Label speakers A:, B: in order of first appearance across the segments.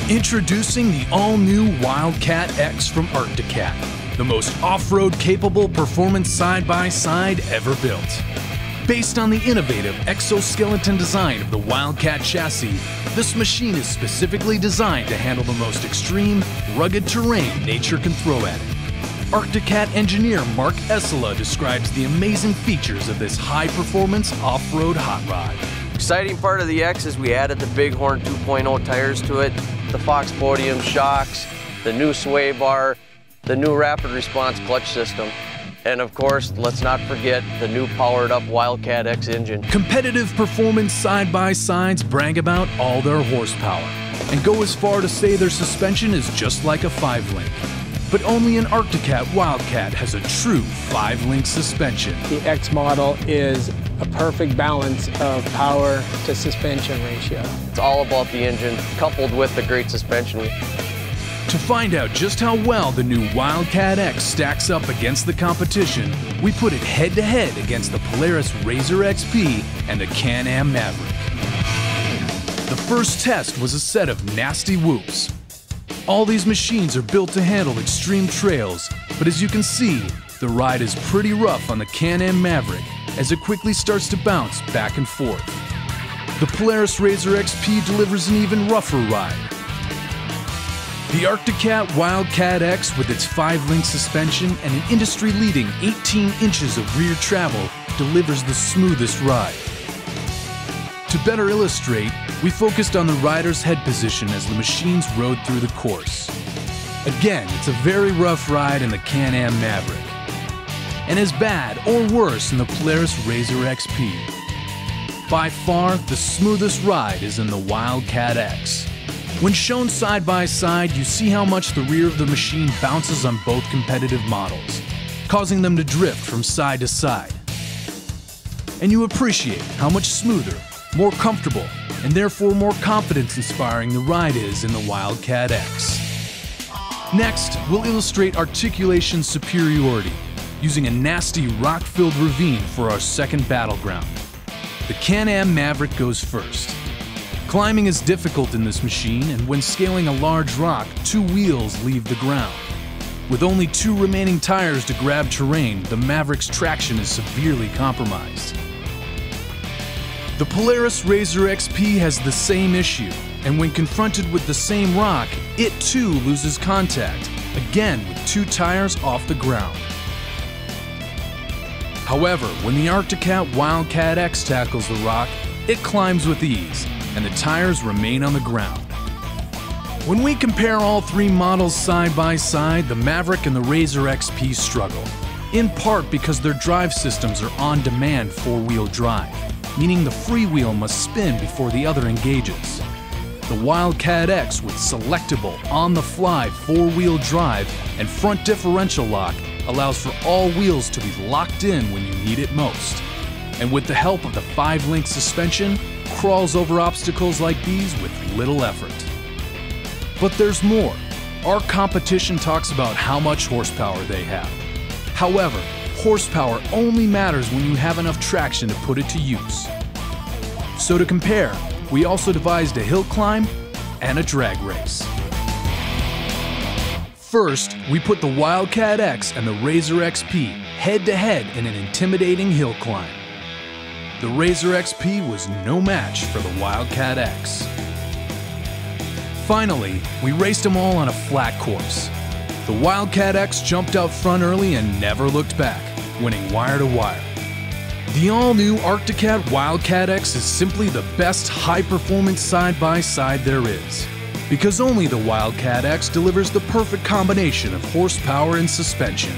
A: Introducing the all-new Wildcat X from Arcticat, the most off-road capable performance side-by-side ever built. Based on the innovative exoskeleton design of the Wildcat chassis, this machine is specifically designed to handle the most extreme, rugged terrain nature can throw at it. Arcticat engineer Mark Essela describes the amazing features of this high-performance off-road hot rod.
B: Exciting part of the X is we added the Bighorn 2.0 tires to it, the Fox Podium shocks, the new sway bar, the new rapid response clutch system, and of course, let's not forget the new powered-up Wildcat X engine.
A: Competitive performance side-by-sides brag about all their horsepower and go as far to say their suspension is just like a 5-link. But only an Arcticat Wildcat has a true 5-link suspension.
C: The X model is a perfect balance of power to suspension ratio.
B: It's all about the engine coupled with the great suspension.
A: To find out just how well the new Wildcat X stacks up against the competition, we put it head-to-head against the Polaris RZR XP and the Can-Am Maverick. The first test was a set of nasty whoops. All these machines are built to handle extreme trails, but as you can see, the ride is pretty rough on the Can-Am Maverick as it quickly starts to bounce back and forth. The Polaris RZR XP delivers an even rougher ride. The Arcticat Wildcat X with its 5-link suspension and an industry-leading 18 inches of rear travel delivers the smoothest ride. To better illustrate, we focused on the rider's head position as the machines rode through the course. Again, it's a very rough ride in the Can-Am Maverick, and as bad or worse in the Polaris RZR XP. By far, the smoothest ride is in the Wildcat X. When shown side by side, you see how much the rear of the machine bounces on both competitive models, causing them to drift from side to side. And you appreciate how much smoother, more comfortable, and therefore more confidence-inspiring the ride is in the Wildcat X. Next, we'll illustrate articulation superiority using a nasty rock-filled ravine for our second battleground. The Can-Am Maverick goes first. Climbing is difficult in this machine, and when scaling a large rock, 2 wheels leave the ground. With only 2 remaining tires to grab terrain, the Maverick's traction is severely compromised. The Polaris RZR XP has the same issue, and when confronted with the same rock, it too loses contact, again with 2 tires off the ground. However, when the Arcticat Wildcat X tackles the rock, it climbs with ease, and the tires remain on the ground. When we compare all 3 models side by side, the Maverick and the RZR XP struggle, in part because their drive systems are on-demand 4-wheel drive, meaning the freewheel must spin before the other engages. The Wildcat X with selectable, on-the-fly 4-wheel drive and front differential lock allows for all wheels to be locked in when you need it most, and with the help of the 5-link suspension, crawls over obstacles like these with little effort. But there's more. Our competition talks about how much horsepower they have. However, horsepower only matters when you have enough traction to put it to use. So to compare, we also devised a hill climb and a drag race. First, we put the Wildcat X and the RZR XP head-to-head in an intimidating hill climb. The RZR XP was no match for the Wildcat X. Finally, we raced them all on a flat course. The Wildcat X jumped out front early and never looked back, winning wire to wire. The all-new Arcticat Wildcat X is simply the best high-performance side-by-side there is, because only the Wildcat X delivers the perfect combination of horsepower and suspension.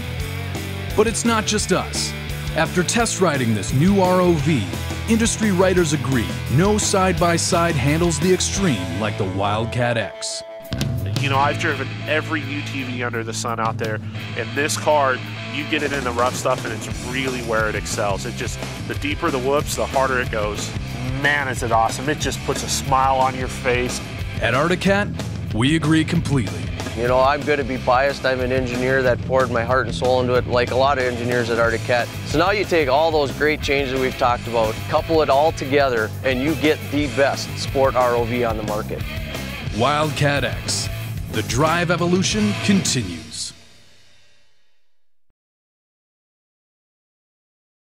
A: But it's not just us. After test riding this new ROV, industry writers agree no side-by-side handles the extreme like the Wildcat X.
D: You know, I've driven every UTV under the sun out there, and this car, you get it in the rough stuff and it's really where it excels. It just, the deeper the whoops, the harder it goes. Man, is it awesome. It just puts a smile on your face.
A: At Arcticat, we agree completely.
B: You know, I'm going to be biased. I'm an engineer that poured my heart and soul into it, like a lot of engineers at Arcticat. So now you take all those great changes we've talked about, couple it all together, and you get the best sport ROV on the market.
A: Wildcat X. The drive evolution continues.